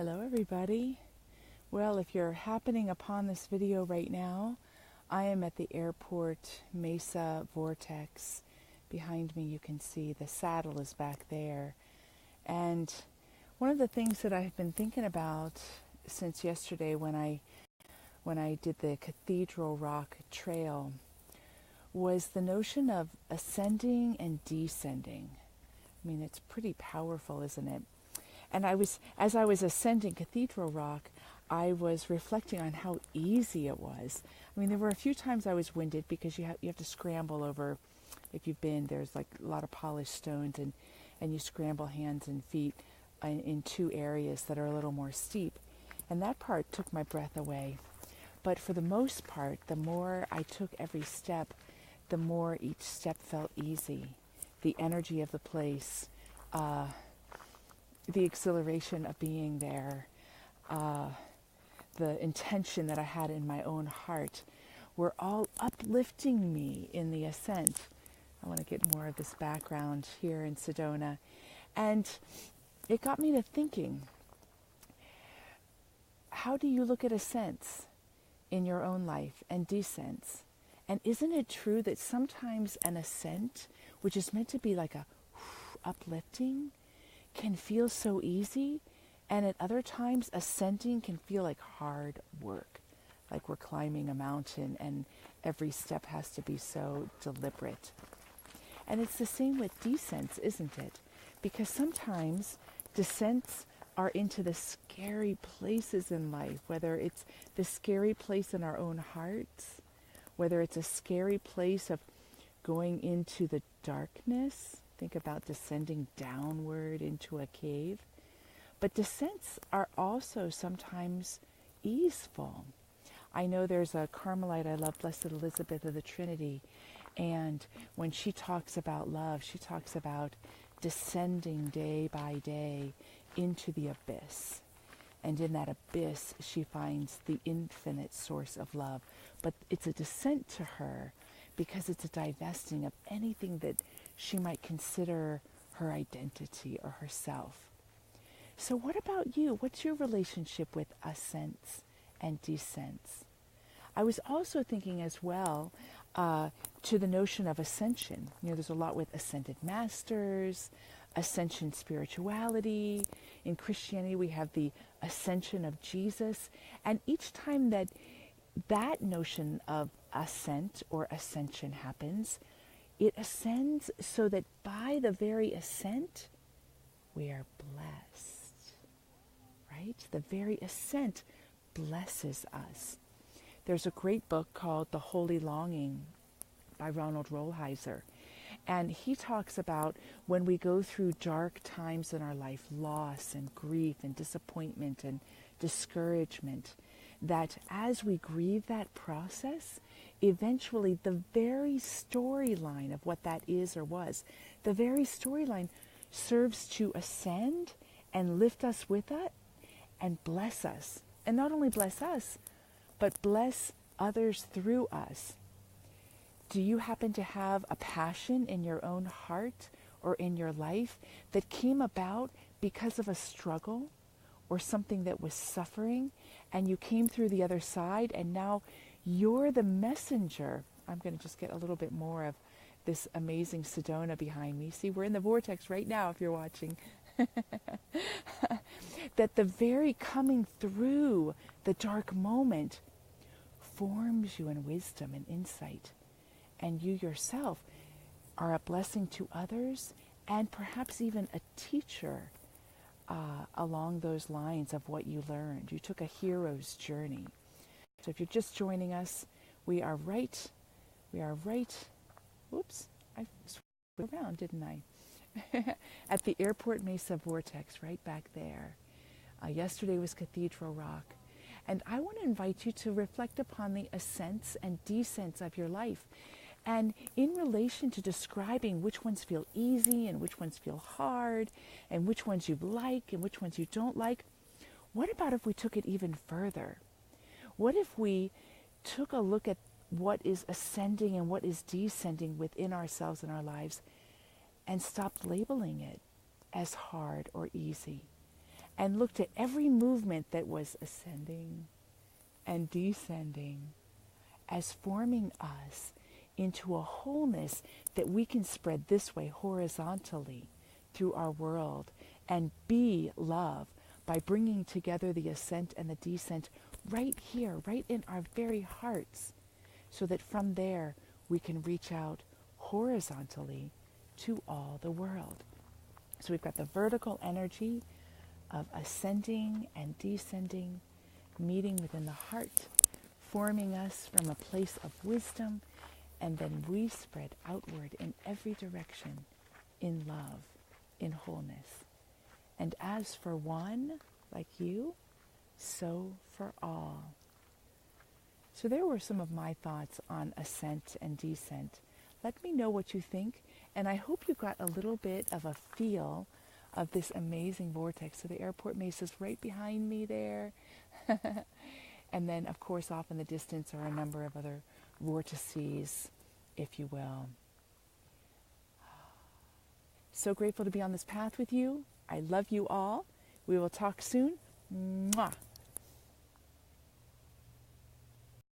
Hello everybody. Well, if you're happening upon this video right now, I am at the airport Mesa Vortex. Behind me you can see the saddle is back there. And one of the things that I've been thinking about since yesterday when I did the Cathedral Rock Trail was the notion of ascending and descending. I mean, it's pretty powerful, isn't it? And as I was ascending Cathedral Rock, I was reflecting on how easy it was. I mean, there were a few times I was winded because you have to scramble over. If you've been, there's like a lot of polished stones, and you scramble hands and feet in two areas that are a little more steep. And that part took my breath away. But for the most part, the more I took every step, the more each step felt easy. The energy of the place, the exhilaration of being there, the intention that I had in my own heart were all uplifting me in the ascent. I want to get more of this background here in Sedona. And it got me to thinking, how do you look at ascents in your own life and descents? And isn't it true that sometimes an ascent, which is meant to be like a uplifting, can feel so easy, and at other times ascending can feel like hard work, like we're climbing a mountain and every step has to be so deliberate. And it's the same with descents, isn't it? Because sometimes descents are into the scary places in life, whether it's the scary place in our own hearts, whether it's a scary place of going into the darkness. Think about descending downward into a cave. But descents are also sometimes easeful. I know there's a Carmelite I love, Blessed Elizabeth of the Trinity, and when she talks about love, she talks about descending day by day into the abyss. And in that abyss, she finds the infinite source of love. But it's a descent to her because it's a divesting of anything that she might consider her identity or herself. So what about you? What's your relationship with ascents and descents? I was also thinking as well to the notion of ascension. You know, there's a lot with ascended masters, ascension spirituality. In Christianity, we have the ascension of Jesus. And each time that notion of ascent or ascension happens, it ascends so that by the very ascent, we are blessed, right? The very ascent blesses us. There's a great book called The Holy Longing by Ronald Rolheiser. And he talks about when we go through dark times in our life, loss and grief and disappointment and discouragement, that as we grieve that process, eventually the very storyline of what that is or was, the very storyline serves to ascend and lift us with it and bless us. And not only bless us, but bless others through us. Do you happen to have a passion in your own heart or in your life that came about because of a struggle or something that was suffering, and you came through the other side, and now you're the messenger? I'm going to just get a little bit more of this amazing Sedona behind me. See, we're in the vortex right now if you're watching. That the very coming through the dark moment forms you in wisdom and insight. And you yourself are a blessing to others and perhaps even a teacher along those lines of what you learned. You took a hero's journey. So if you're just joining us, we are right, whoops, I switched around, didn't I? At the Airport Mesa Vortex, right back there. Yesterday was Cathedral Rock. And I want to invite you to reflect upon the ascents and descents of your life. And in relation to describing which ones feel easy and which ones feel hard and which ones you like and which ones you don't like, what about if we took it even further? What if we took a look at what is ascending and what is descending within ourselves and our lives and stopped labeling it as hard or easy and looked at every movement that was ascending and descending as forming us into a wholeness that we can spread this way horizontally through our world and be love by bringing together the ascent and the descent right here, right in our very hearts, so that from there we can reach out horizontally to all the world. So we've got the vertical energy of ascending and descending, meeting within the heart, forming us from a place of wisdom, and then we spread outward in every direction in love, in wholeness. And as for one, like you, so for all. So there were some of my thoughts on ascent and descent. Let me know what you think, and I hope you got a little bit of a feel of this amazing vortex. So the airport mesa's right behind me there. And then, of course, off in the distance are a number of other vortices, if you will. So grateful to be on this path with you. I love you all. We will talk soon. Mwah.